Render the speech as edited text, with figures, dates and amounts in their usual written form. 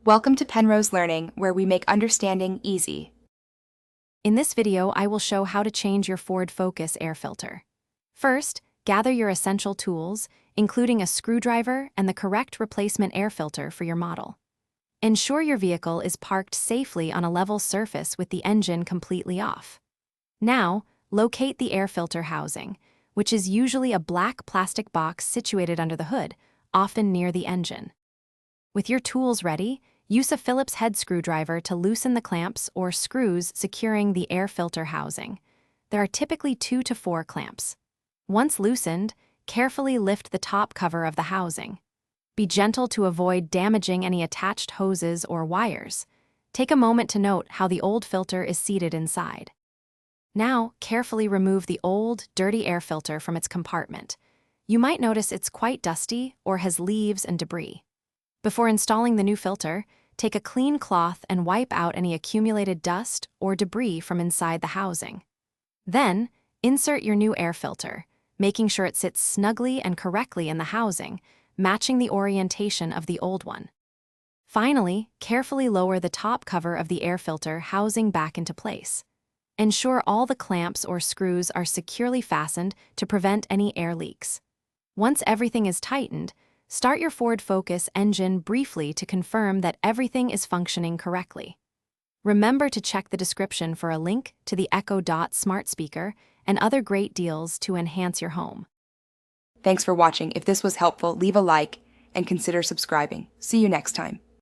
Welcome to Penrose Learning, where we make understanding easy. In this video, I will show how to change your Ford Focus air filter. First, gather your essential tools, including a screwdriver and the correct replacement air filter for your model. Ensure your vehicle is parked safely on a level surface with the engine completely off. Now, locate the air filter housing, which is usually a black plastic box situated under the hood, often near the engine. With your tools ready, use a Phillips head screwdriver to loosen the clamps or screws securing the air filter housing. There are typically 2 to 4 clamps. Once loosened, carefully lift the top cover of the housing. Be gentle to avoid damaging any attached hoses or wires. Take a moment to note how the old filter is seated inside. Now, carefully remove the old, dirty air filter from its compartment. You might notice it's quite dusty or has leaves and debris. Before installing the new filter, take a clean cloth and wipe out any accumulated dust or debris from inside the housing. Then, insert your new air filter, making sure it sits snugly and correctly in the housing, matching the orientation of the old one. Finally, carefully lower the top cover of the air filter housing back into place. Ensure all the clamps or screws are securely fastened to prevent any air leaks. Once everything is tightened, start your Ford Focus engine briefly to confirm that everything is functioning correctly. Remember to check the description for a link to the Echo Dot smart speaker and other great deals to enhance your home. Thanks for watching. If this was helpful, leave a like and consider subscribing. See you next time.